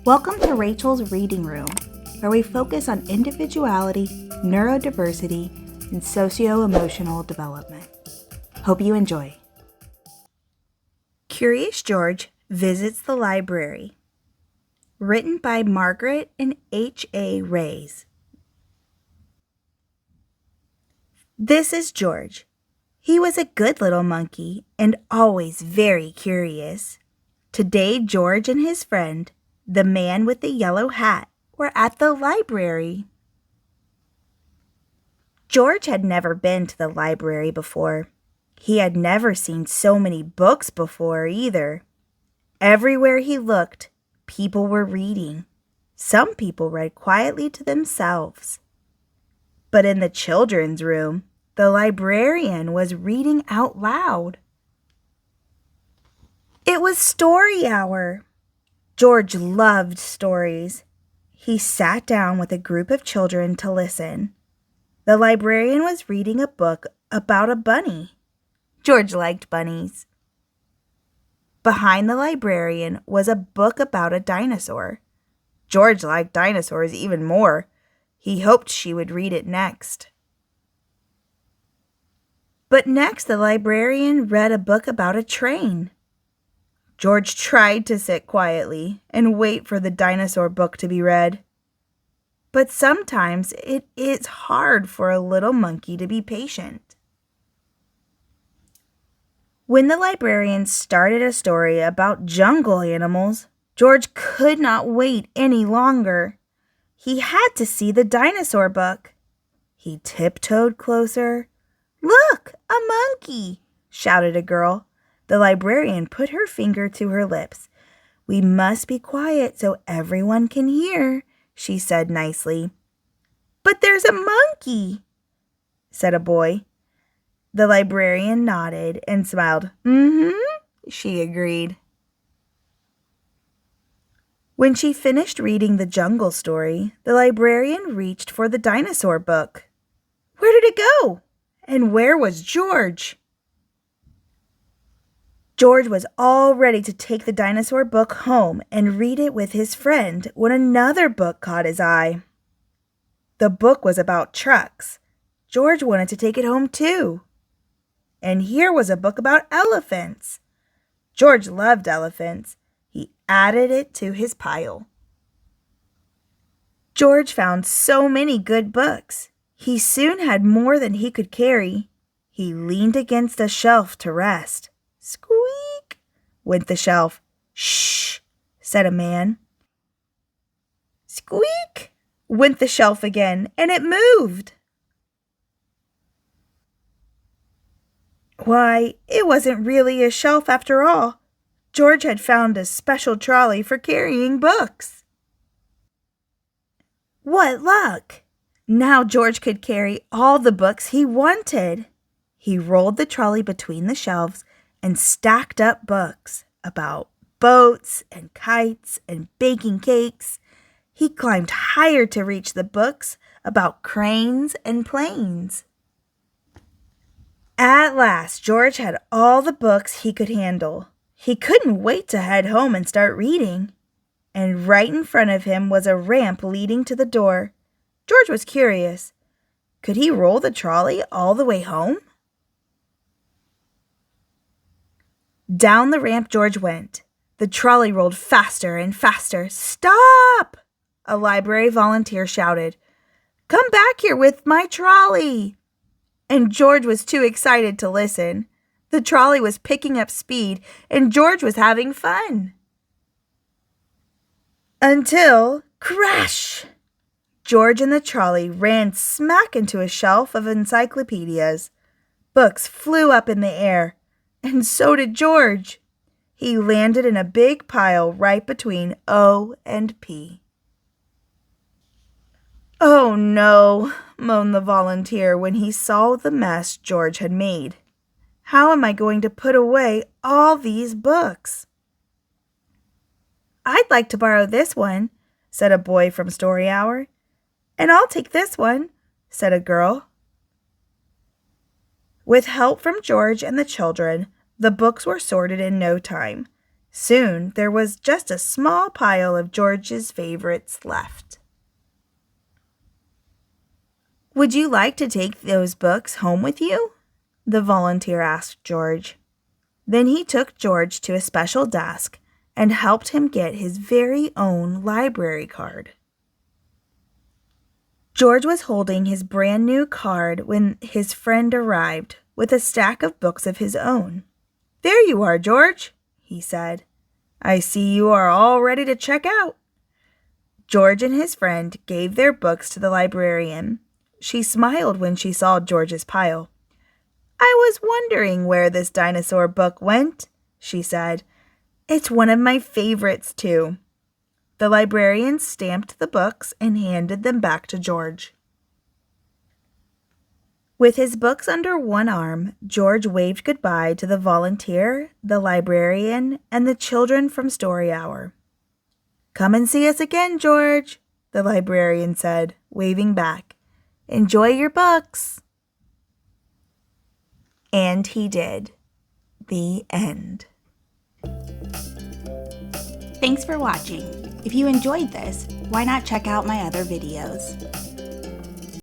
Welcome to Rachel's Reading Room, where we focus on individuality, neurodiversity, and socio-emotional development. Hope you enjoy. Curious George Visits the Library. Written by Margret and H.A. Rays. This is George. He was a good little monkey and always very curious. Today, George and his friend, the man with the yellow hat, were at the library. George had never been to the library before. He had never seen so many books before either. Everywhere he looked, people were reading. Some people read quietly to themselves. But in the children's room, the librarian was reading out loud. It was story hour. George loved stories. He sat down with a group of children to listen. The librarian was reading a book about a bunny. George liked bunnies. Behind the librarian was a book about a dinosaur. George liked dinosaurs even more. He hoped she would read it next. But next, the librarian read a book about a train. George tried to sit quietly and wait for the dinosaur book to be read. But sometimes it is hard for a little monkey to be patient. When the librarian started a story about jungle animals, George could not wait any longer. He had to see the dinosaur book. He tiptoed closer. "Look, a monkey!" shouted a girl. The librarian put her finger to her lips. "We must be quiet so everyone can hear," she said nicely. "But there's a monkey," said a boy. The librarian nodded and smiled. She agreed. When she finished reading the jungle story, the librarian reached for the dinosaur book. Where did it go? And where was George? George was all ready to take the dinosaur book home and read it with his friend when another book caught his eye. The book was about trucks. George wanted to take it home too. And here was a book about elephants. George loved elephants. He added it to his pile. George found so many good books. He soon had more than he could carry. He leaned against a shelf to rest. Squeak, went the shelf. Shh, said a man. Squeak, went the shelf again, and it moved. Why, it wasn't really a shelf after all. George had found a special trolley for carrying books. What luck! Now George could carry all the books he wanted. He rolled the trolley between the shelves and stacked up books about boats and kites and baking cakes. He climbed higher to reach the books about cranes and planes. At last, George had all the books he could handle. He couldn't wait to head home and start reading. And right in front of him was a ramp leading to the door. George was curious. Could he roll the trolley all the way home? Down the ramp George went. The trolley rolled faster and faster. "Stop!" a library volunteer shouted. "Come back here with my trolley!" And George was too excited to listen. The trolley was picking up speed, and George was having fun. Until, crash! George and the trolley ran smack into a shelf of encyclopedias. Books flew up in the air, and so did George. He landed in a big pile right between O and P. "Oh no," moaned the volunteer when he saw the mess George had made. "How am I going to put away all these books?" "I'd like to borrow this one," said a boy from Story Hour. "And I'll take this one," said a girl. With help from George and the children, the books were sorted in no time. Soon there was just a small pile of George's favorites left. "Would you like to take those books home with you?" the volunteer asked George. Then he took George to a special desk and helped him get his very own library card. George was holding his brand new card when his friend arrived with a stack of books of his own. "There you are, George," he said. "I see you are all ready to check out." George and his friend gave their books to the librarian. She smiled when she saw George's pile. "I was wondering where this dinosaur book went," she said. "It's one of my favorites, too." The librarian stamped the books and handed them back to George. With his books under one arm, George waved goodbye to the volunteer, the librarian, and the children from Story Hour. "Come and see us again, George," the librarian said, waving back. "Enjoy your books." And he did. The end. Thanks for watching. If you enjoyed this, why not check out my other videos?